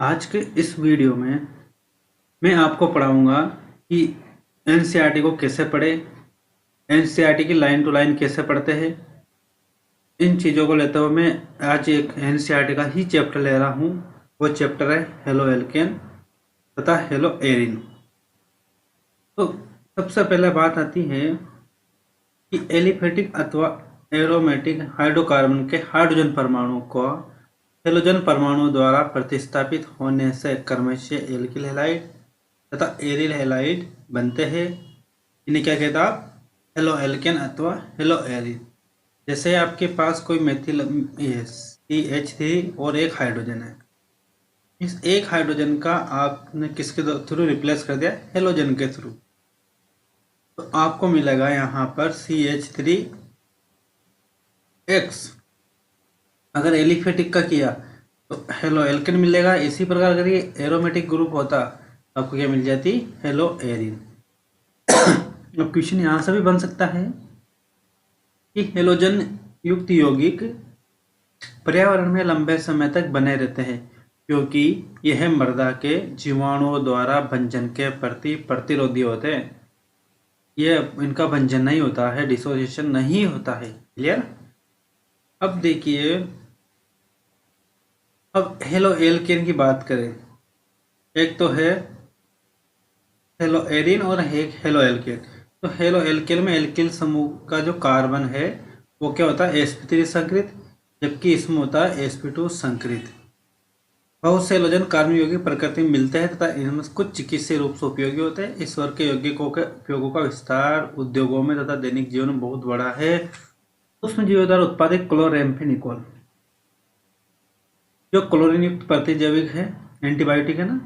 आज के इस वीडियो में मैं आपको पढ़ाऊंगा कि एनसीईआरटी को कैसे पढ़े, एनसीईआरटी की लाइन टू लाइन कैसे पढ़ते हैं। इन चीज़ों को लेते हुए मैं आज एक एनसीईआरटी का ही चैप्टर ले रहा हूँ। वो चैप्टर है हेलो एल्केन तथा हेलो एरिन। तो सबसे पहले बात आती है कि एलिफेटिक अथवा एरोमेटिक हाइड्रोकार्बन के हाइड्रोजन परमाणु को हेलोजन परमाणु द्वारा प्रतिस्थापित होने से क्रमशः एल्किल हैलाइड तथा एरिल हैलाइड बनते हैं। इन्हें क्या कहता आप? हेलो एल्केन अथवा हेलो एरिन। जैसे आपके पास कोई मेथिल CH3 और एक हाइड्रोजन है, इस एक हाइड्रोजन का आपने किसके थ्रू रिप्लेस कर दिया? हेलोजन के थ्रू। तो आपको मिलेगा यहाँ पर CH3X। अगर एलिफेटिक का किया तो हेलो एल्केन मिलेगा। इसी प्रकार अगर ये एरोमेटिक ग्रुप होता तो आपको क्या मिल जाती? Hello Erin. अब क्वेश्चन यहाँ से भी बन सकता है कि हेलोजन युक्त यौगिक पर्यावरण में लंबे समय तक बने रहते हैं क्योंकि यह मृदा के जीवाणुओं द्वारा भंजन के प्रति प्रतिरोधी होते हैं। यह इनका भंजन नहीं होता है, डिसोसिएशन नहीं होता है। क्लियर? अब देखिए, अब हेलो एल्केन की बात करें। एक तो है हेलो एरिन और एक हेलो एल्केन। तो हेलो एल्केन में एल्किल समूह का जो कार्बन है वो क्या होता है? sp3 संकरित, जबकि इसमें होता है sp2 संकरित। बहुत से हेलोजन कार्बन यौगिक प्रकृति में मिलते हैं तथा इनमें कुछ चिकित्सीय रूप से उपयोगी होते हैं। इस वर्ग के यौगिकों के उपयोगों का विस्तार उद्योगों में तथा दैनिक जीवन में बहुत बड़ा है। उसमें जीवों द्वारा उत्पादित क्लोरेम्फेनिकोल जो क्लोरीन युक्त प्रतिजैविक है, एंटीबायोटिक है ना,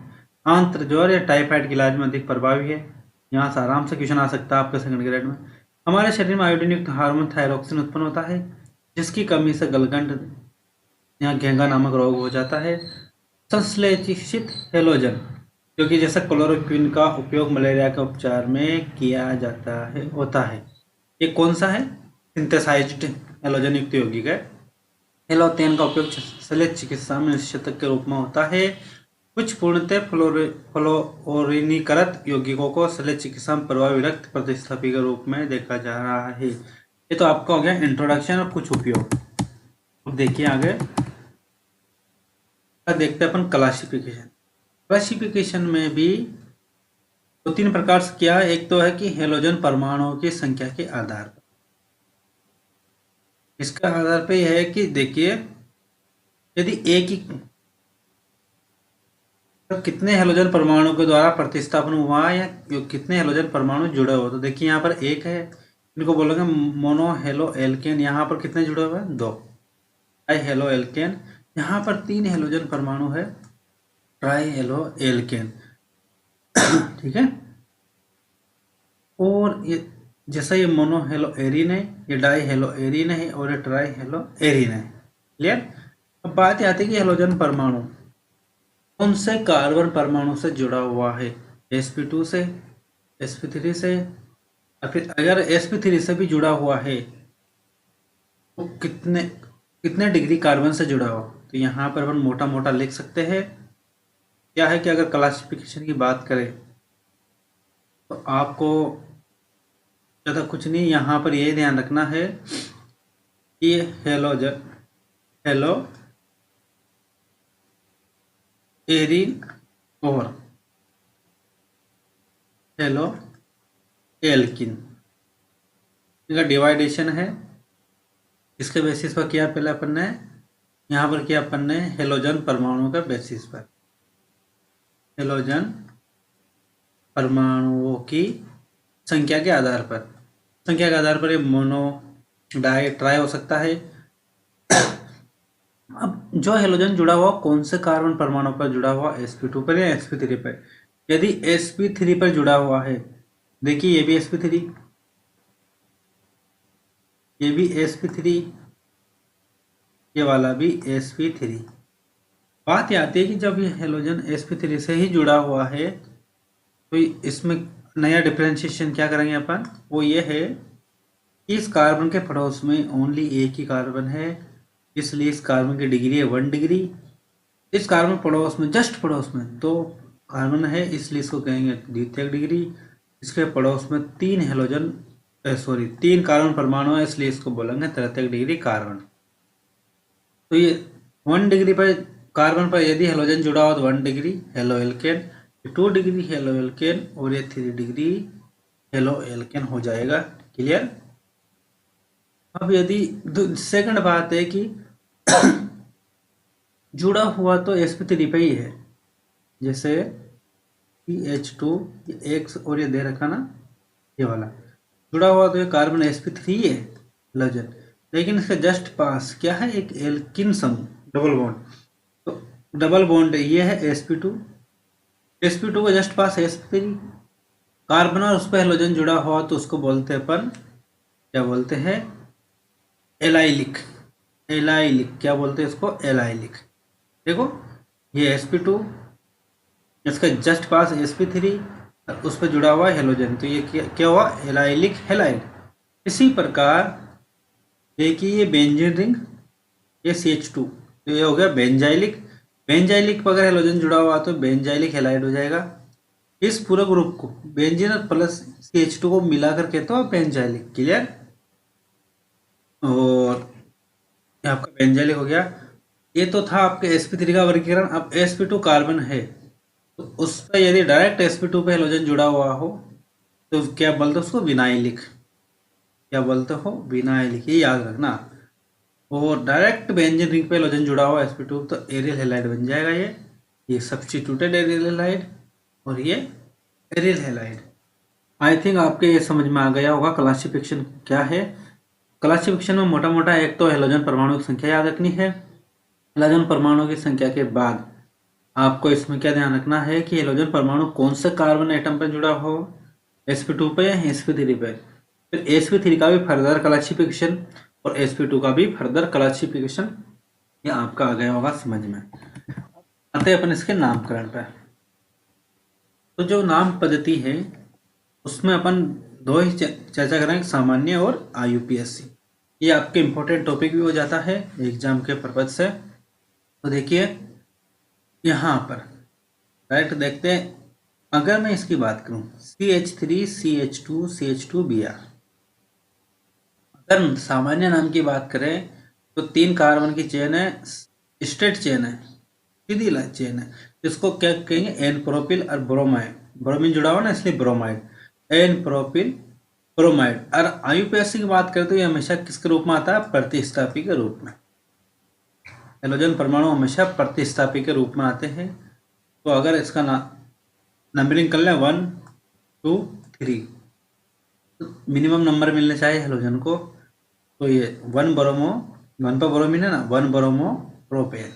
आंत्र ज्वर या टाइफाइड के इलाज में अधिक प्रभावी है। यहाँ से आराम से क्वेश्चन आ सकता है आपके सेकंड ग्रेड में। हमारे शरीर में आयोडीन युक्त हार्मोन थायरोक्सिन उत्पन्न होता है, जिसकी कमी से गलगंड या घेंगा नामक रोग हो जाता है। संश्लेषित हेलोजन, क्योंकि जैसा क्लोरोक्विन का उपयोग मलेरिया के उपचार में किया जाता है होता है। ये कौन सा है? सिंथेसाइज्ड हेलोजन युक्त यौगिक है। हेलोथेन का उपयोग शल्य चिकित्सा में निषेचक के रूप में होता है। कुछ पूर्णतः फ्लोरीनीकृत यौगिकों को शल्य चिकित्सा में प्रभावी रक्त प्रतिस्थापी के रूप में देखा जा रहा है। ये तो आपका हो गया इंट्रोडक्शन और कुछ उपयोग। अब देखिए आगे देखते हैं अपन क्लासिफिकेशन। क्लासिफिकेशन में भी दो तीन प्रकार से किया है। एक तो है कि हेलोजन परमाणुओं की संख्या के आधार पर। इसका आधार पे यह है कि देखिए, यदि एक ही तो कितने हेलोजन परमाणु के द्वारा प्रतिस्थापन हुआ या कितने हेलोजन परमाणु जुड़े हुए, तो देखिए यहाँ पर एक है, इनको बोलेंगे मोनो हेलो एल्केन। यहाँ पर कितने जुड़े हुए हैं? 2 ट्राई हेलो एल्केन। यहाँ पर 3 हेलोजन परमाणु है, ट्राई हेलो एल्केन। ठीक है। और ये जैसा ये मोनो हेलो एरिन है, ये डाई हेलो एरिन है और ये ट्राई हेलो एरिन है। क्लियर? अब बात आती है कि हेलोजन परमाणु कौन से कार्बन परमाणु से जुड़ा हुआ है? sp2 से, sp3 से, या फिर अगर sp3 से भी जुड़ा हुआ है तो कितने कितने डिग्री कार्बन से जुड़ा हुआ? तो यहाँ पर अपन मोटा मोटा लिख सकते हैं। क्या है कि अगर क्लासिफिकेशन की बात करें तो आपको ज़्यादा कुछ नहीं, यहाँ पर यही ध्यान रखना है कि हेलोजन हेलो एरिन और हेलो एल्किन इनका डिवाइडेशन है। इसके बेसिस पर किया पहले अपन ने, यहाँ पर किया अपन ने हेलोजन परमाणु के बेसिस पर। हेलोजन परमाणुओं की संख्या के आधार पर, संख्या के आधार पर ये मोनो, डाई, ट्राई हो सकता है। अब जो हेलोजन जुड़ा हुआ कौन से कार्बन परमाणु पर जुड़ा हुआ? sp2 पर या sp3 पर? यदि sp3 पर जुड़ा हुआ है, देखिए ये भी sp3, ये भी sp3, ये वाला भी sp3। बात ये आती है कि जब ये हेलोजन sp3 से ही जुड़ा हुआ है तो इसमें नया डिफरेंशिएशन क्या करेंगे अपन? वो ये है कि इस कार्बन के पड़ोस में ओनली एक ही कार्बन है, इसलिए इस कार्बन की डिग्री है 1 डिग्री। इस कार्बन पड़ोस में, जस्ट पड़ोस में दो कार्बन है, इसलिए इसको कहेंगे द्वितीयक डिग्री। इसके पड़ोस में तीन हेलोजन, सॉरी तीन कार्बन परमाणु है, इसलिए इसको बोलेंगे तृतीयक डिग्री कार्बन। तो ये 1 डिग्री पर कार्बन पर यदि हेलोजन जुड़ा हो तो 1 degree halo alkane, 2 degree halo alkane, और ये 3 डिग्री हेलो एल्केन हो जाएगा। क्लियर। अब यदि सेकंड बात है कि जुड़ा हुआ तो sp3 पे ही है, जैसे CH2 एक और ये दे रखा ना, ये वाला जुड़ा हुआ तो ये कार्बन sp3 है हेलोजन, लेकिन इसके जस्ट पास क्या है, एक एल्किन समूह डबल बॉन्ड। तो डबल बॉन्ड ये है sp2, sp2 के जस्ट पास sp3 कार्बन, और उस पर हेलोजन जुड़ा हुआ तो उसको बोलते हैं अपन, क्या बोलते हैं, एलाइलिक। एलाइलिक क्या बोलते हैं इसको, एलाइलिक। देखो ये sp2, इसका जस्ट पास sp3, उस पर जुड़ा हुआ हेलोजन, तो ये क्या हुआ, एलाइलिक हैलाइड। इसी प्रकार देखिए ये बेंजीन रिंग, ये CH2, तो ये हो गया बेंजाइलिक। बेंजाइलिक पर अगर हेलोजन जुड़ा हुआ तो बेंजाइलिक हैलाइड हो जाएगा। इस पूरे ग्रुप को बेंजीन प्लस CH2 को मिलाकर कहते हो बेंजाइलिक। क्लियर। और ये आपका बेंजाइलिक हो गया। ये तो था आपके sp3 का वर्गीकरण। अब sp2 कार्बन है, तो उस पर यदि डायरेक्ट sp2 पे हेलोजन जुड़ा हुआ हो तो क्या बोलते हो उसको, विनाइलिक। क्या बोलते हो, विनाइलिक, ये याद रखना। और डायरेक्ट बेंजीन रिंग पे हेलोजन जुड़ा हुआ sp2 तो एरियल हैलाइड बन जाएगा। ये सब्स्टिट्यूटेड एरियल हैलाइड, और ये एरियल हैलाइड। आई थिंक आपके ये समझ में आ गया होगा क्लासिफिकेशन क्या है। क्लासिफिकेशन में मोटा मोटा एक तो हेलोजन परमाणु की संख्या याद रखनी है। हेलोजन परमाणु की संख्या के बाद आपको इसमें क्या ध्यान रखना है कि हेलोजन परमाणु कौन से कार्बन एटम पर जुड़ा हो, sp2 पे या sp3 पे। फिर sp3 का भी फर्दर क्लासिफिकेशन और sp2 का भी फर्दर क्लासिफिकेशन, ये आपका आ गया होगा समझ में। आते हैं अपन इसके नामकरण पर। तो जो नाम पद्धति है उसमें अपन दो ही चर्चा करेंगे, सामान्य और IUPAC। ये आपके इम्पोर्टेंट टॉपिक भी हो जाता है एग्जाम के पर्पज से। तो देखिए यहाँ पर डायरेक्ट देखते हैं। अगर मैं इसकी बात करूं CH3 CH2 CH2Br, अगर सामान्य नाम की बात करें तो 3 कार्बन की चेन है, स्ट्रेट चेन है, सीधी चेन है, इसको क्या कहेंगे, एन प्रोपिल और ब्रोमाइड। ब्रोमीन जुड़ा हुआ ना इसलिए ब्रोमाइड, एन प्रोपिल ब्रोमाइड। और IUPAC की बात करें तो ये हमेशा किसके रूप में आता है, प्रतिस्थापी के रूप में। हेलोजन परमाणु हमेशा प्रतिस्थापी के रूप में आते हैं। तो अगर इसका नंबरिंग कर लें 1 2 3, तो मिनिमम नंबर मिलने चाहिए हेलोजन को। तो ये 1 ब्रोमो, 1 पर ब्रोमीन है ना, 1 ब्रोमो प्रोपेन।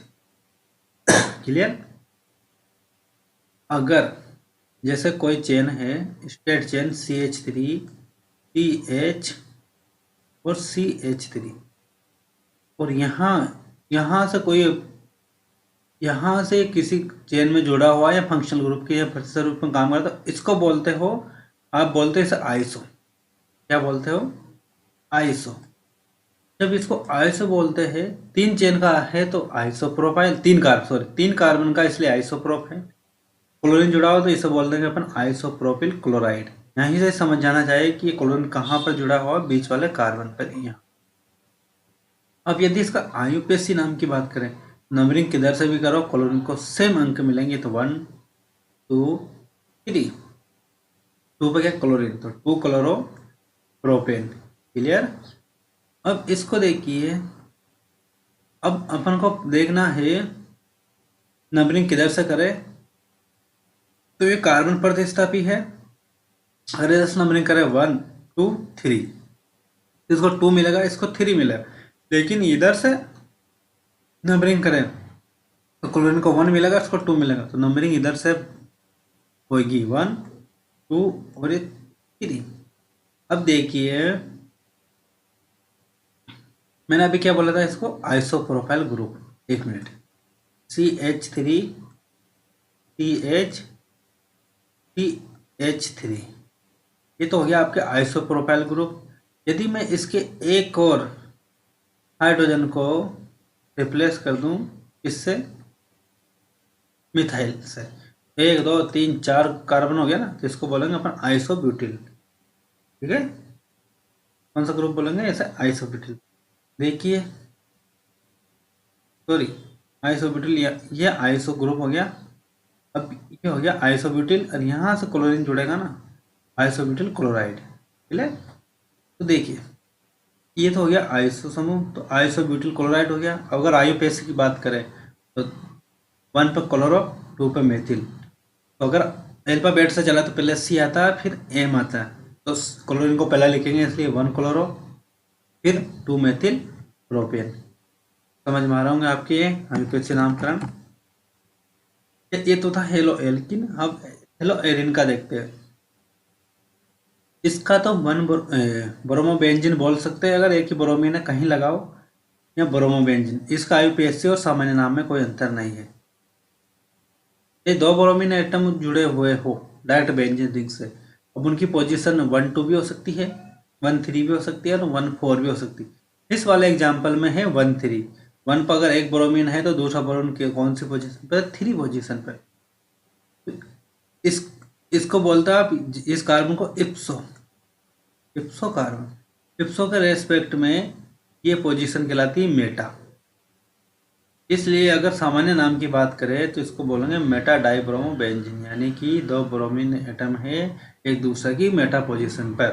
क्लियर। अगर जैसे कोई चेन है, स्ट्रेट चेन CH3 CH और CH3, और यहाँ से कोई, यहाँ से किसी चेन में जुड़ा हुआ या फंक्शनल ग्रुप के या प्रतिशत रूप में काम करता, इसको बोलते हो, आप बोलते हो इसे आइसो। क्या बोलते हो, आइसो। जब इसको आइसो बोलते हैं, 3 चेन का है तो आइसोप्रोपाइल, 3 कार्बन का इसलिए आइसोप्रोप है। क्लोरीन जुड़ा हो तो इसे बोल देंगे अपन आइसोप्रोपिल क्लोराइड। यहीं से समझ जाना चाहिए कि क्लोरीन कहाँ पर जुड़ा हुआ, बीच वाले कार्बन पर, यहाँ। अब यदि इसका IUPAC नाम की बात करें, नंबरिंग किधर से भी करो, क्लोरीन को सेम अंक मिलेंगे। तो 1 2 3, 2 पे क्या क्लोरीन, तो 2 क्लोरो प्रोपेन। क्लियर। अब इसको देखिए, अब अपन को देखना है नंबरिंग किधर से करें। तो ये कार्बन प्रतिस्थापी है, अगर इधर से नंबरिंग करें 1 2 3, इसको 2 मिलेगा, इसको 3 मिलेगा। लेकिन इधर से नंबरिंग करें तो क्लोरीन को 1 मिलेगा, इसको 2 मिलेगा। तो नंबरिंग इधर से होगी 1 2 और 3। अब देखिए मैंने अभी क्या बोला था, इसको isopropyl group. 1 minute, CH3 CH3, ये तो हो गया आपके आइसोप्रोपाइल ग्रुप। यदि मैं इसके एक और हाइड्रोजन को रिप्लेस कर दूं, इससे मिथाइल से 1 2 3 4 कार्बन हो गया ना, तो इसको बोलेंगे अपन आइसोब्यूटिल। ठीक है, कौन सा ग्रुप बोलेंगे ऐसे, आइसोब्यूटिल। देखिए सॉरी, आइसोब्यूटिल, ये आइसो ग्रुप हो गया। अब ये हो गया आइसोब्यूटिल, और यहाँ से क्लोरीन जुड़ेगा ना, आइसोब्यूटिल क्लोराइड। ठीक है, तो देखिए ये तो हो गया आइसो समूह, तो आइसोब्यूटिल क्लोराइड हो गया। अगर आयुपेसी की बात करें तो 1 पे क्लोरो, 2 पे मेथिल। तो अगर अल्फाबेट से चला तो पहले सी आता है फिर एम आता है, तो क्लोरीन को पहले लिखेंगे, इसलिए 1 क्लोरो फिर 2 मेथिल प्रोपेन। समझ में आ रहा होंगे आपके ये आयुपेसी नामकरण। ये तो था हेलो एल्किन। अब हेलो एरिन का देखते हैं। इसका तो ब्रोमोबेंजीन बोल सकते हैं, अगर एक ही ब्रोमीन है कहीं लगाओ, या ब्रोमोबेंजीन। इसका आयुपेसी और सामान्य नाम में कोई अंतर नहीं है। ये 2 ब्रोमीन एटम जुड़े हुए हो डायरेक्ट बेंजीन रिंग से, अब उनकी पोजीशन 1 2 भी हो सकती है, 1 3 भी हो सकती है, और 1 4 भी हो सकती है। इस वाले एग्जाम्पल में है 1 3। 1 पर अगर एक ब्रोमीन है तो दूसरा ब्रोमीन के कौन सी पोजीशन पर, 3 पोजीशन पर। इस इसको बोलता है आप, इस कार्बन को इप्सो, इप्सो कार्बन। इप्सो के रेस्पेक्ट में ये पोजीशन कहलाती है मेटा। इसलिए अगर सामान्य नाम की बात करें तो इसको बोलेंगे मेटा डाइब्रोमो बेंजीन, यानी कि 2 ब्रोमीन एटम है एक दूसरे की मेटा पोजीशन पर।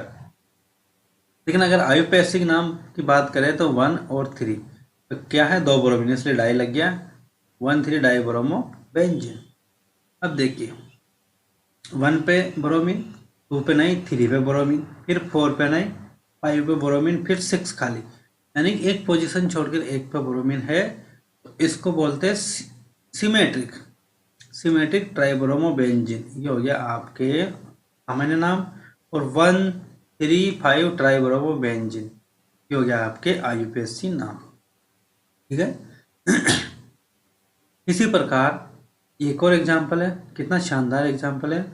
लेकिन अगर आयुपेसिक नाम की बात करें तो 1 और 3, तो क्या है 2 ब्रोमीन, इसलिए डाई लग गया, 1 3 डाइब्रोमो बेंजीन। अब देखिए 1 पे ब्रोमीन, 2 पे नहीं, 3 पे ब्रोमीन, फिर 4 पे नहीं, 5 पे ब्रोमीन, फिर 6 खाली, यानी कि एक पोजीशन छोड़कर एक पे ब्रोमीन है। तो इसको बोलते हैं सिमेट्रिक, सिमेट्रिक ट्राइब्रोमोबेंजीन। ये हो गया आपके सामान्य नाम। और 1 3 5 ट्राइब्रोमोबेंजीन, ये हो गया आपके आयुपेसी नाम। ठीक है। इसी प्रकार एक और एग्जाम्पल है, कितना शानदार एग्जाम्पल है।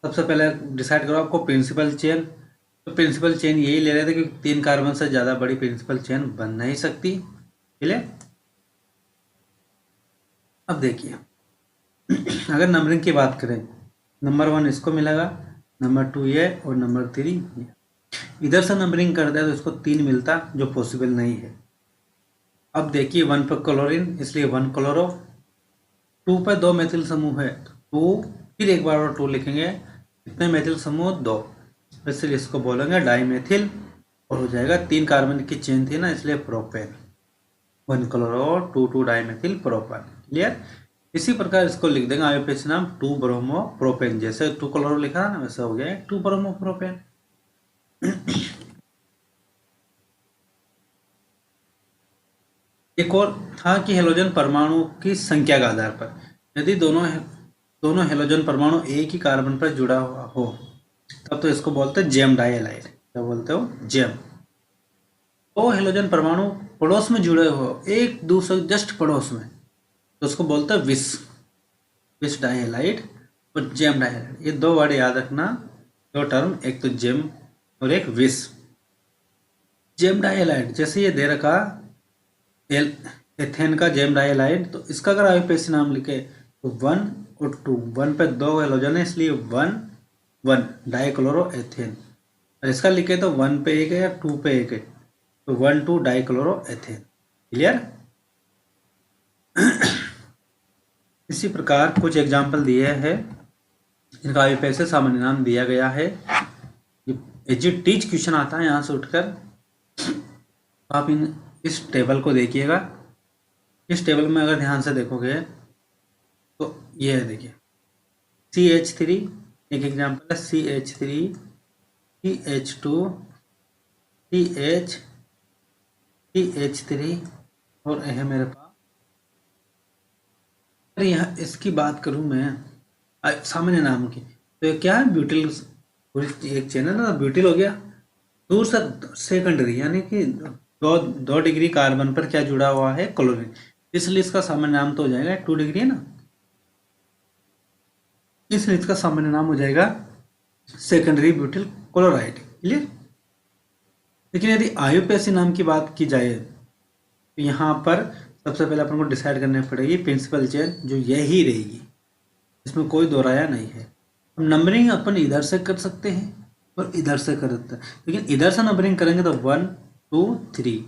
सबसे पहले डिसाइड करो आपको प्रिंसिपल चेन। तो प्रिंसिपल चेन यही ले रहे थे कि 3 कार्बन से ज़्यादा बड़ी प्रिंसिपल चेन बन नहीं सकती। ठीक है, अब देखिए अगर नंबरिंग की बात करें, नंबर 1 इसको मिलेगा, नंबर 2 ये, और नंबर 3 ये। इधर से नंबरिंग करते हैं तो इसको 3 मिलता, जो पॉसिबल नहीं है। अब देखिए 1 पर क्लोरीन, इसलिए 1 क्लोरो। 2 पे 2 मेथिल समूह है, 2, फिर एक बार और 2 लिखेंगे, कितने मेथिल समूह, 2, इसलिए इसको बोलेंगे डाईमेथिल। और हो जाएगा 3 कार्बन की चेन थी ना, इसलिए propane. 1 chloro 2 2 dimethyl propane. Clear. इसी प्रकार इसको लिख देंगे आयुपेसी नाम 2 ब्रोमो प्रोपेन, जैसे 2 क्लोरो लिखा ना वैसे हो गया 2 ब्रोमो प्रोपेन। एक और था कि हेलोजन परमाणु की संख्या के आधार पर, यदि दोनों हेलोजन परमाणु एक ही कार्बन पर जुड़ा हुआ हो तब तो इसको बोलते हैं जेम डाइहैलाइड। क्या बोलते हो, जेम। दो हेलोजन परमाणु पड़ोस में जुड़े हो, एक दूसरे जस्ट पड़ोस में, तो उसको बोलते हैं विस, विस डाइहैलाइड और जेम डाइहैलाइड। ये 2 वर्ड याद रखना, 2 टर्म, एक तो जेम और एक विस। जेम डाइहैलाइड जैसे ये दे रखा एथेन का जेम डाइहैलाइड, तो इसका अगर आयुपेसी नाम लिखे तो 1 और 2, 1 पे 2 हेलोजन है इसलिए 1 1 डाइक्लोरो एथेन, और इसका लिखे तो 1 पे 1 है या 2 पे 1 है, तो 1 2 डाइक्लोरो एथेन। क्लियर। इसी प्रकार कुछ एग्जाम्पल दिए हैं, इनका आयुपेसी सामान्य नाम दिया गया है। एजिट टीच क्वेश्चन आता है यहाँ से उठकर, आप इस टेबल को देखिएगा। इस टेबल में अगर ध्यान से देखोगे तो ये है, देखिए CH3 एक एग्जाम्पल है, CH3 CH2 CH CH3 और है मेरे पास। अगर यहाँ इसकी बात करूँ मैं सामान्य नाम की, तो ये क्या है, ब्यूटिल। एक चेन है ना, ब्यूटिल हो गया। दूर से सेकेंडरी, यानी कि 2 डिग्री कार्बन पर क्या जुड़ा हुआ है, क्लोरीन, इसलिए इसका सामान्य नाम तो हो जाएगा 2 डिग्री है ना, इसलिए इसका सामान्य नाम हो जाएगा सेकेंडरी ब्यूटिल क्लोराइड। क्लियर। लेकिन यदि आयुपेसी नाम की बात की जाए तो यहाँ पर सबसे पहले अपन को डिसाइड करनी पड़ेगी प्रिंसिपल चेन जो यही रहेगी, इसमें कोई दो राया नहीं है। अब नंबरिंग अपन इधर से कर सकते हैं और इधर से कर सकते हैं, लेकिन इधर से नंबरिंग करेंगे तो 1 2 3,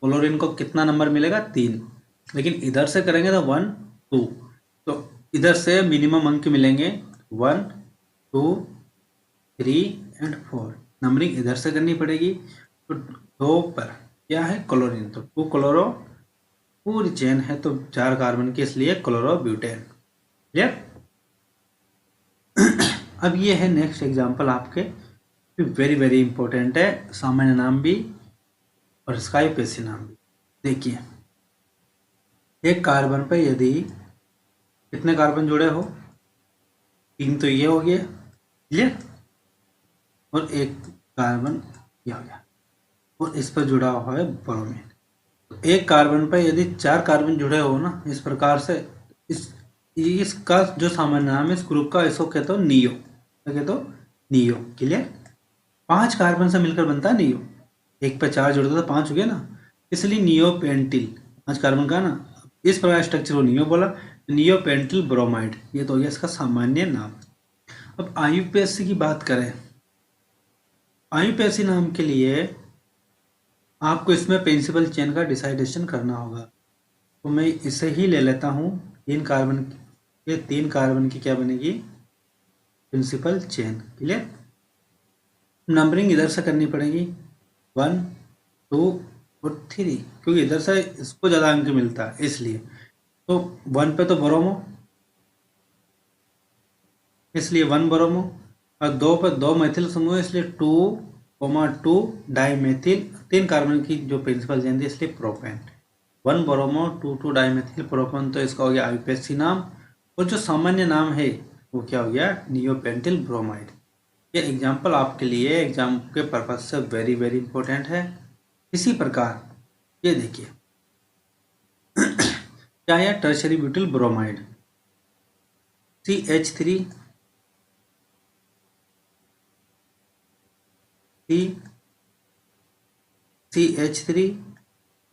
क्लोरीन को कितना नंबर मिलेगा 3, लेकिन इधर से करेंगे तो 1 2, तो इधर से मिनिमम अंक मिलेंगे 1 2 3 एंड 4। नंबरिंग इधर से करनी पड़ेगी, तो 2 पर क्या है क्लोरीन, तो 2 क्लोरो, पूरी चेन है तो 4 कार्बन की, इसलिए क्लोरोब्यूटेन। क्लियर। अब ये है नेक्स्ट एग्जांपल आपके, वेरी वेरी इंपॉर्टेंट है, सामान्य नाम भी और इसका आईयूपीएसी नाम भी। देखिए एक कार्बन पे यदि कितने कार्बन जुड़े हो, 3 तो ये हो गया, क्लियर, और एक कार्बन ये हो गया, और इस पर जुड़ा हुआ है ब्रोमीन। तो एक कार्बन पर यदि 4 कार्बन जुड़े हो ना इस प्रकार से, इसका जो सामान्य नाम है इस ग्रुप का, इसको कहते हो नियो, कहते हो नियो। क्लियर। 5 कार्बन से मिलकर बनता है नियो, एक पे 4 जुड़ता तो 5 हो गया ना, इसलिए नियो पेंटिल, 5 कार्बन का ना, इस प्रकार स्ट्रक्चर को नियो बोला, नियो पेंटिल ब्रोमाइड, ये तो हो गया इसका सामान्य नाम। अब आईयूपीएसी की बात करें, आईयूपीएसी नाम के लिए आपको इसमें प्रिंसिपल चेन का डिसाइडेशन करना होगा, तो मैं इसे ही ले लेता हूँ। 3 कार्बन, ये 3 कार्बन की क्या बनेगी प्रिंसिपल चेन। क्लियर। नंबरिंग इधर से करनी पड़ेगी 1 2 और 3, क्योंकि इधर से इसको ज़्यादा अंक मिलता है इसलिए। तो 1 पे तो ब्रोमो, इसलिए 1 ब्रोमो, और 2 पे 2 मैथिल समूह, इसलिए 2,2 डाईमेथिल, 3 कार्बन की जो प्रिंसिपल चेन थी इसलिए प्रोपेन। 1 ब्रोमो 2 डाईमेथिल प्रोपेन, तो इसका हो गया आईयूपीएसी नाम, और जो सामान्य नाम है वो क्या हो गया नियोपेंटिल ब्रोमाइड। ये एग्जाम्पल आपके लिए एग्जाम के पर्पज से वेरी वेरी इंपॉर्टेंट है। इसी प्रकार ये देखिए क्या है tertiary butyl bromide, CH3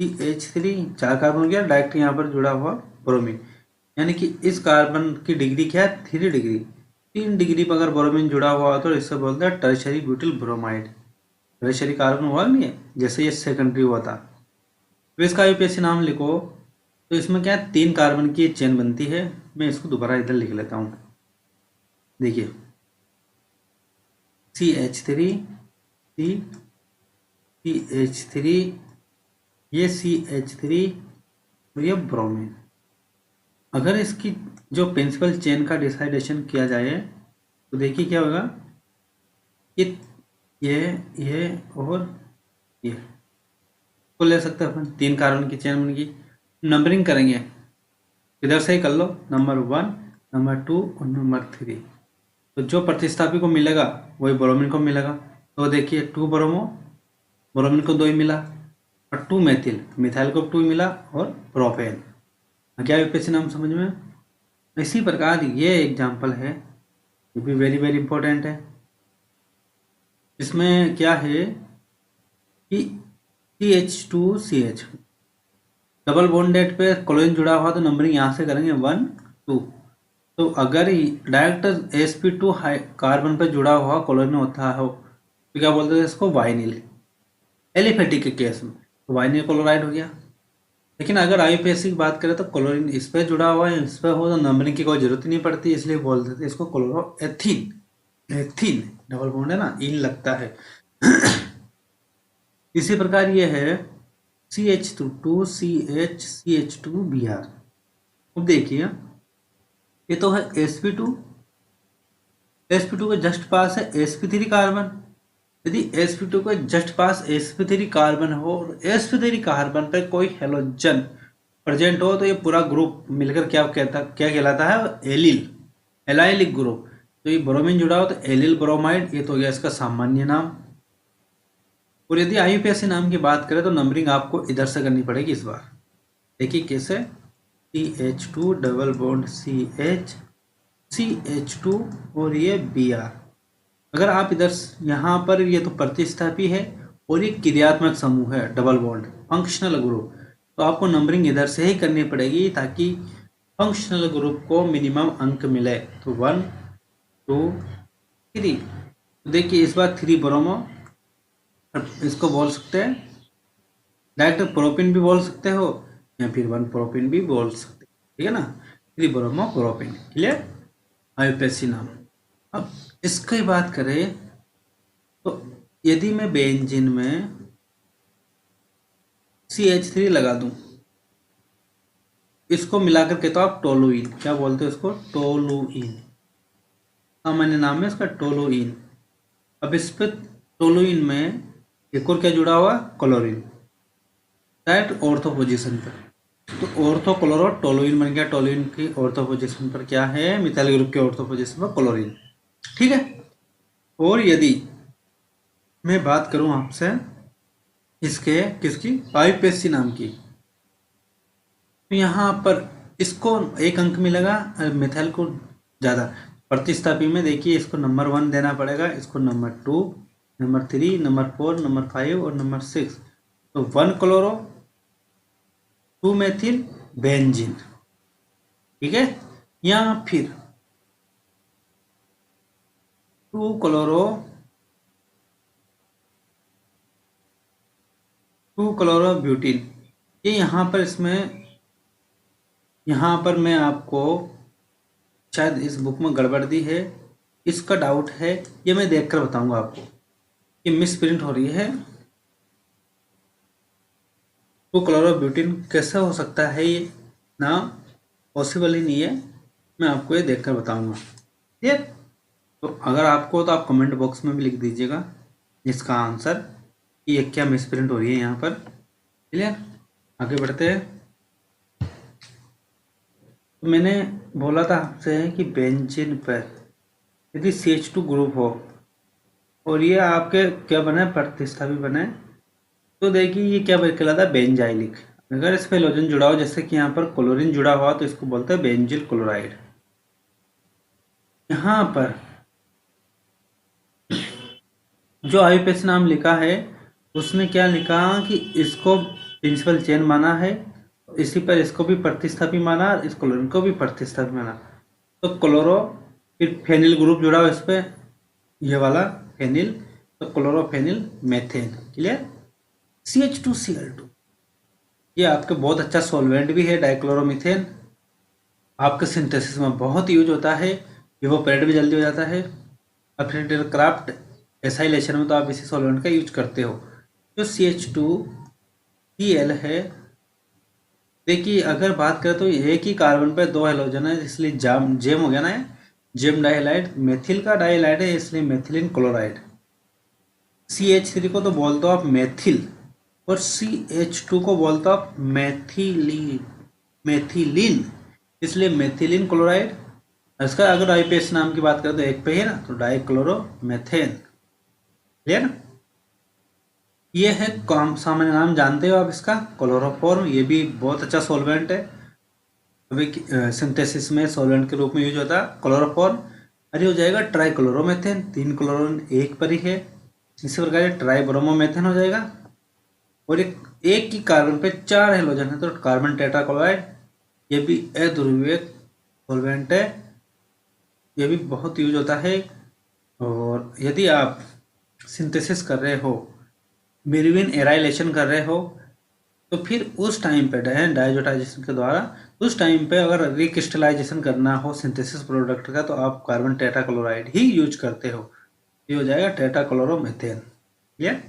CH3 4 carbon हो गया, डायरेक्ट यहाँ पर जुड़ा हुआ ब्रोमीन, यानी कि इस कार्बन की डिग्री क्या है 3 डिग्री, 3 डिग्री पर अगर ब्रोमीन जुड़ा हुआ हो तो इससे बोलते हैं tertiary butyl bromide. Tertiary carbon हुआ नहीं है, जैसे ये सेकेंडरी हुआ था। तो इसका आईयूपीएसी नाम लिखो, तो इसमें क्या है 3 कार्बन की चेन बनती है। मैं इसको दोबारा इधर लिख लेता हूँ। देखिए CH3 CH3, ये CH3 और ये ब्रोमीन। अगर इसकी जो प्रिंसिपल चेन का डिसाइडेशन किया जाए तो देखिए क्या होगा, ये और ये को ले सकते हैं अपन, 3 कार्बन की चेन बन गई। नंबरिंग करेंगे इधर से ही कर लो, नंबर 1 नंबर 2 और नंबर 3, तो जो प्रतिस्थापी को मिलेगा वही ब्रोमीन को मिलेगा। तो देखिए 2 ब्रोमो, ब्रोमीन को 2 ही मिला, और 2 मेथिल, मिथाइल को 2 ही मिला, और प्रोपेन। क्या आईयूपीएसी नाम समझ में। इसी प्रकार ये एग्जाम्पल है, ये भी वेरी वेरी इंपॉर्टेंट है। इसमें क्या है कि CH2CH डबल बॉन्डेड पे क्लोरीन जुड़ा हुआ, तो नंबरिंग यहाँ से करेंगे 1 2। तो अगर डायरेक्ट sp2 कार्बन पे जुड़ा हुआ क्लोरीन होता है तो क्या बोलते हैं इसको वाइनिल, एलिफेटिक के केस में तो वाइनिल क्लोराइड हो गया। लेकिन अगर आईयूपीएसी की बात करें तो क्लोरीन इस पे जुड़ा हुआ है, इस पे हो तो नंबरिंग की कोई जरूरत ही नहीं पड़ती, इसलिए बोल देते हैं इसको क्लोरोएथीन। एथीन डबल बॉन्ड है ना, इन लगता है। इसी प्रकार ये है CH2CH CH2Br। अब देखिए ये तो है sp2, sp2 के जस्ट पास है sp3 कार्बन। यदि sp2 के जस्ट पास sp3 कार्बन हो और sp3 कार्बन पर कोई हेलोजन प्रेजेंट हो तो ये पूरा ग्रुप मिलकर क्या कहलाता है एलिल, एलाइलिक ग्रुप। तो ये ब्रोमीन जुड़ा हो तो एलिल ब्रोमाइड, ये तो हो गया इसका सामान्य नाम। और यदि आईयूपीएसी नाम की बात करें तो नंबरिंग आपको इधर से करनी पड़ेगी इस बार। देखिए कैसे, CH2 double bond CH CH2 और ये Br। अगर आप इधर यहाँ पर, ये तो प्रतिस्थापी है और ये क्रियात्मक समूह है डबल बॉन्ड फंक्शनल ग्रुप, तो आपको नंबरिंग इधर से ही करनी पड़ेगी ताकि फंक्शनल ग्रुप को मिनिमम अंक मिले। तो 1 2 3। तो देखिए इस बार 3 ब्रोमो, इसको बोल सकते हैं डायरेक्ट प्रोपिन भी बोल सकते हो या फिर 1 प्रोपिन भी बोल सकते हो, ठीक है ना। 3 ब्रोमो प्रोपिन, क्लियर। आईयूपीएसी नाम। अब इसकी बात करें तो यदि मैं बेंजीन में CH3 लगा दूं, इसको मिलाकर के तो आप टोलुइन, क्या बोलते हो इसको, टोलुइन, सामान्य नाम है इसका टोलुइन। अब इस पे टोलुइन में एक और क्या जुड़ा हुआ, क्लोरीन, डायरेक्ट ऑर्थो पोजीशन पर। तो ऑर्थो क्लोरो टोलुइन बन गया। टोलुइन की ऑर्थो पोजीशन पर क्या है, मिथाइल ग्रुप के ऑर्थो पोजीशन पर क्लोरीन, ठीक है। और यदि मैं बात करूं आपसे इसके किसकी, आईयूपीएसी नाम की, तो यहाँ पर इसको 1 अंक मिलेगा, मिथाइल को ज़्यादा। प्रतिस्थापी में देखिए इसको नंबर 1 देना पड़ेगा, इसको नंबर 2, नंबर 3, नंबर 4, नंबर 5 और नंबर 6। तो 1 क्लोरो 2 मेथिल बेंजीन, ठीक है। या फिर 2 क्लोरो 2 क्लोरो ब्यूटीन। ये यहाँ पर इसमें, यहाँ पर मैं आपको शायद इस बुक में गड़बड़ दी है, इसका डाउट है, ये मैं देखकर बताऊंगा आपको कि मिस प्रिंट हो रही है। 2 क्लोरो ब्यूटीन कैसे हो सकता है, ये ना पॉसिबल ही नहीं है, मैं आपको ये देखकर बताऊंगा, ठीक है। तो अगर आपको तो आप कमेंट बॉक्स में भी लिख दीजिएगा इसका आंसर कि ये क्या मिस प्रिंट हो रही है यहाँ पर, क्लियर। आगे बढ़ते हैं। तो मैंने बोला था आपसे कि बेंजीन पर यदि CH2 ग्रुप हो और ये आपके क्या बने, प्रतिस्थापी बने, तो देखिए ये क्या कहलाता है, बेंजाइलिक। अगर इस पर हेलोजन जुड़ा हो, जैसे कि यहाँ पर क्लोरीन जुड़ा हुआ, तो इसको बोलते हैं बेंजिल क्लोराइड। यहाँ पर जो आईयूपीएसी नाम लिखा है उसमें क्या लिखा कि इसको प्रिंसिपल चेन माना है, इसी पर इसको भी प्रतिस्थापी माना, इस क्लोरीन को भी प्रतिस्थापी माना। तो क्लोरो, फिर फेनिल ग्रुप जुड़ा हो इस पर, ये वाला फेनिल, तो क्लोरोफेनिल मेथेन, क्लियर। CH2Cl2 ये आपके बहुत अच्छा सॉल्वेंट भी है, डाइक्लोरोमीथेन, आपके सिंथेसिस में बहुत यूज होता है, इवोपरेट भी जल्दी हो जाता है। और फिर क्राफ्ट एसाइलेशन में तो आप इसी सॉल्वेंट का यूज करते हो। जो CH2Cl है, देखिए अगर बात करें तो एक ही कार्बन पे 2 हेलोजन है, इसलिए जेम हो गया ना, जेम डाइहाइलाइड, मेथिल का डाइहाइलाइड है इसलिए मेथिलीन क्लोराइड। CH3 को तो बोलते हो आप मेथिल, और CH2 को बोलते हो आप मेथिलीन, इसलिए मेथिलीन क्लोराइड। इसका अगर आईयूपीएसी नाम की बात करें तो एक पे है ना, तो डाइक्लोरोमेथेन, क्लियर। ये है काम सामान्य नाम जानते हो आप इसका, क्लोरोफॉर्म, ये भी बहुत अच्छा सॉल्वेंट है, अभी सिंथेसिस में सॉल्वेंट के रूप में यूज होता है क्लोरोफॉर्म। अरे हो जाएगा ट्राइक्लोरोमेथेन, 3 क्लोरोन एक पर ही है, इसी प्रकार ट्राइब्रोमोमेथेन हो जाएगा। और एक ही कार्बन पे 4 हेलोजन है तो कार्बन टेट्राक्लोराइड, ये भी अध्रुवीय सॉल्वेंट है, ये भी बहुत यूज होता है। और यदि आप सिंथेसिस कर रहे हो, मिरविन एराइलेशन कर रहे हो, तो फिर उस टाइम पे डायजोटाइजेशन के द्वारा उस टाइम पे अगर रिक्रिस्टलाइजेशन करना हो सिंथेसिस प्रोडक्ट का, तो आप कार्बन टेट्राक्लोराइड ही यूज करते हो, ये हो जाएगा tetrachloromethane, clear.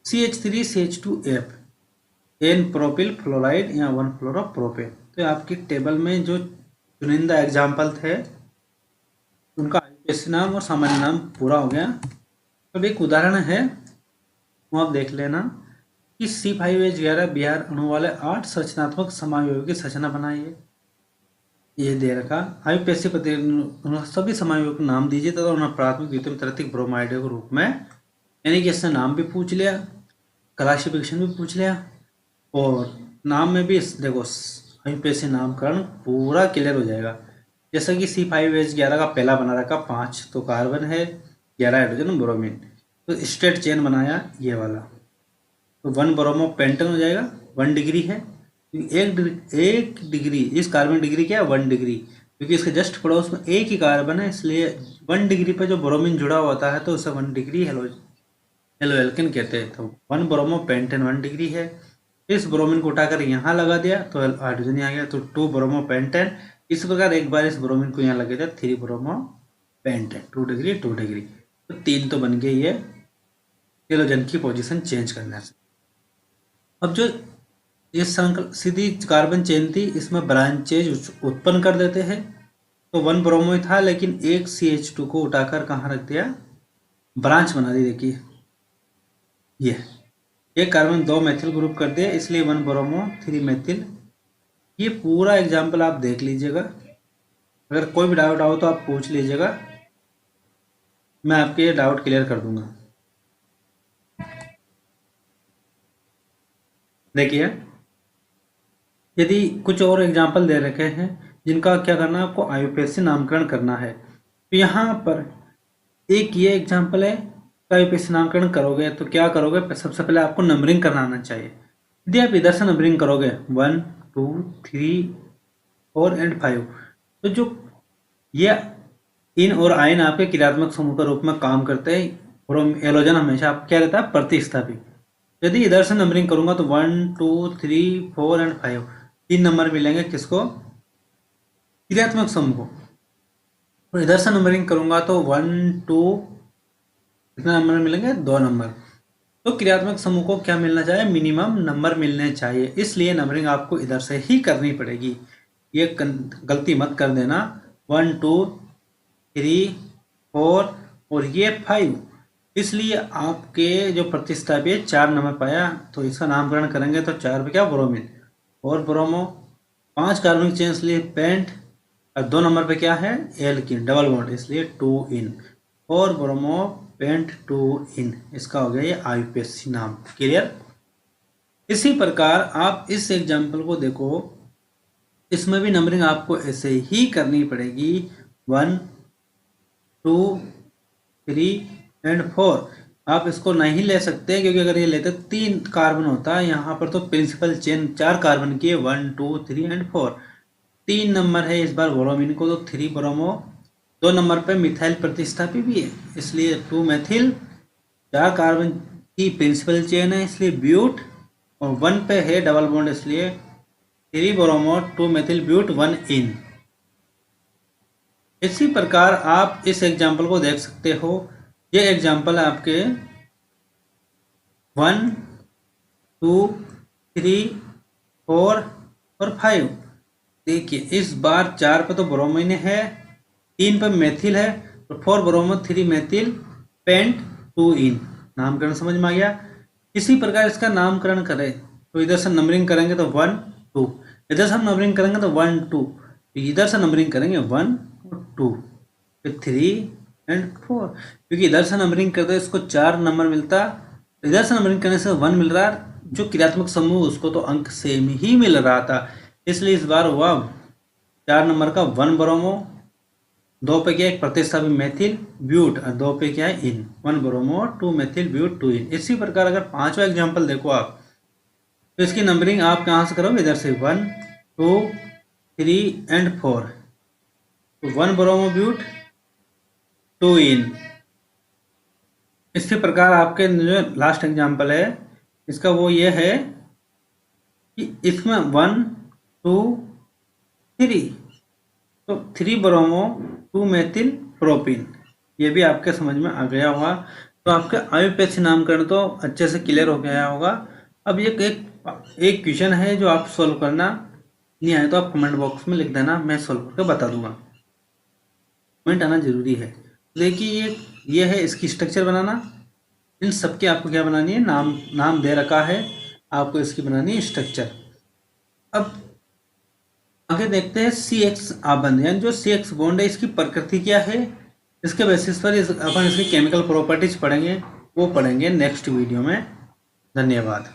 CH3 CH2F, N propyl fluoride या 1 फ्लोरोप्रोपेन। तो आपकी टेबल में जो चुनिंदा एग्जाम्पल थे उनका आईयूपीएसी नाम और सामान्य नाम पूरा हो गया। अब एक उदाहरण है वो आप देख लेना कि C5H11 Br अणु वाले 8 संरचनात्मक समायोगी की संरचना बनाइए। ये दे रखा आईयूपीएसी सभी समायोगों को नाम दीजिए तथा उन्हें प्राथमिक द्वितीय तृतीयक ब्रोमाइड के रूप में, यानी कि इसने नाम भी पूछ लिया, क्लासिफिकेशन भी पूछ लिया, और नाम में भी देखो आईयूपीएसी नामकरण पूरा क्लियर हो जाएगा। जैसा कि C5H11 का पहला बना रखा 5 तो कार्बन है, 11 हाइड्रोजन ब्रोमीन, तो स्ट्रेट चेन बनाया ये वाला, तो 1 ब्रोमो पेंटन हो जाएगा, 1 डिग्री है। एक डिग्री, इस कार्बन डिग्री क्या है 1 डिग्री, क्योंकि इसके जस्ट पड़ोस में एक ही कार्बन है, इसलिए 1 डिग्री पर जो ब्रोमीन जुड़ा होता है तो उसे 1 डिग्री हेलो एल्केन कहते हैं। तो 1 ब्रोमो पेंटेन 1 डिग्री है। इस ब्रोमीन को उठाकर यहाँ लगा दिया तो हाइड्रोजन आ गया, तो 2 ब्रोमो पेंटेन। इस प्रकार एक बार इस ब्रोमीन को यहाँ लगा दिया 3 ब्रोमो पेंटेन, 2 डिग्री 2 डिग्री, तो 3 तो बन गई है हेलोजन की पोजीशन चेंज करने से। अब जो ये सीधी कार्बन चेन थी, इसमें ब्रांचेज उत्पन्न कर देते हैं। तो 1 ब्रोमो था, लेकिन एक CH2 को उठाकर कहाँ रख दिया, ब्रांच बना दी। देखिए ये कार्बन 2 मेथिल ग्रुप कर दिया, इसलिए 1 ब्रोमो 3 मेथिल। ये पूरा एग्जाम्पल आप देख लीजिएगा, अगर कोई भी डाउट आओ तो आप पूछ लीजिएगा, मैं आपके डाउट क्लियर कर दूंगा। देखिए यदि कुछ और एग्जाम्पल दे रखे हैं जिनका क्या करना है, आपको IUPAC से नामकरण करना है, तो यहाँ पर एक ये एग्जाम्पल है, IUPAC से नामकरण करोगे तो क्या करोगे, सबसे पहले आपको नंबरिंग करना आना चाहिए। यदि आप इधर से नंबरिंग करोगे 1 2 3 4 एंड 5, तो जो ये इन और आयन आपके क्रियात्मक समूह के रूप में काम करते हैं और हेलोजन हमेशा आप क्या रहता है, प्रतिस्थापी। यदि इधर से नंबरिंग करूंगा तो 1 2 3 4 एंड 5 3 नंबर मिलेंगे किसको, क्रियात्मक समूह को। और इधर से नंबरिंग करूंगा तो 1 2 कितना नंबर मिलेंगे, 2 नंबर। तो क्रियात्मक समूह को क्या मिलना चाहिए, मिनिमम नंबर मिलने चाहिए, इसलिए नंबरिंग आपको इधर से ही करनी पड़ेगी। ये गलती मत कर देना, 1 2 3 4 और ये 5, इसलिए आपके जो प्रतिस्थापी 4 नंबर पाया, तो इसका नामकरण करेंगे तो 4 पे क्या, ब्रोमीन और ब्रोमो। 5 कार्बनिक चेन इसलिए पेंट, और 2 नंबर पे क्या है, एल्कीन डबल बॉन्ड, इसलिए 2 इन और ब्रोमो पेंट 2 इन, इसका हो गया ये IUPAC नाम। क्लियर। इसी प्रकार आप इस एग्जाम्पल को देखो, इसमें भी नंबरिंग आपको ऐसे ही करनी पड़ेगी, 1 2 3 एंड 4। आप इसको नहीं ले सकते, क्योंकि अगर ये लेते 3 कार्बन होता है, यहाँ पर तो प्रिंसिपल चेन 4 कार्बन की है, 1 2 3 एंड 4। 3 नंबर है इस बार ब्रोमीन को, तो 3 ब्रोमो। 2 नंबर पे मिथाइल प्रतिस्थापी भी है, इसलिए 2 मेथिल। 4 कार्बन की प्रिंसिपल चेन है, इसलिए ब्यूट, और 1 पे है डबल बॉन्ड, इसलिए 3 ब्रोमो 2 मेथिल ब्यूट 1 इन। इसी प्रकार आप इस एग्जाम्पल को देख सकते हो। ये एग्जाम्पल है आपके 1 2 3 4 और 5। देखिए इस बार 4 पे तो ब्रोमीन है, 3 पे मेथिल है, तो 4 ब्रोमो 3 मेथिल पेंट 2 इन। नामकरण समझ में आ गया। इसी प्रकार इसका नामकरण करें तो इधर से नंबरिंग करेंगे तो 1 2, इधर से हम नंबरिंग करेंगे तो 1 2, इधर से नंबरिंग करेंगे 1 और 2, फिर 3 एंड 4, क्योंकि इधर से नंबरिंग करते इसको 4 नंबर मिलता, इधर से नंबरिंग करने से 1 मिल रहा, जो क्रियात्मक समूह उसको तो अंक सेम ही मिल रहा था, इसलिए इस बार हुआ 4 नंबर का 1 ब्रोमो, 2 पे क्या है प्रतिस्थापी मेथिल ब्यूट, और 2 पे क्या है इन, 1 ब्रोमो 2 मेथिल ब्यूट 2 इन। इसी प्रकार अगर 5वां एग्जाम्पल देखो आप, तो इसकी नंबरिंग आप कहाँ से करोगे, इधर से 1 2 3 एंड 4, तो 1 ब्रोमो ब्यूट 2 इन। इसी प्रकार आपके जो लास्ट एग्जाम्पल है इसका वो ये है कि इसमें 1 2 3, तो 3 ब्रोमो 2 मेथिल प्रोपिन, ये भी आपके समझ में आ गया होगा। तो आपके IUPAC नामकरण तो अच्छे से क्लियर हो गया होगा। अब ये एक क्वेश्चन है जो आप सोल्व करना, नहीं आए तो आप कमेंट बॉक्स में लिख देना, मैं सोल्व करके बता दूंगा। कमेंट आना जरूरी है। देखिए ये है इसकी स्ट्रक्चर बनाना, इन सबके आपको क्या बनानी है, नाम दे रखा है, आपको इसकी बनानी है स्ट्रक्चर। अब आगे देखते हैं CX आबंध, यानी जो CX बॉन्ड है इसकी प्रकृति क्या है, इसके बेसिस पर अपन इसकी केमिकल प्रॉपर्टीज पढ़ेंगे, वो पढ़ेंगे नेक्स्ट वीडियो में। धन्यवाद।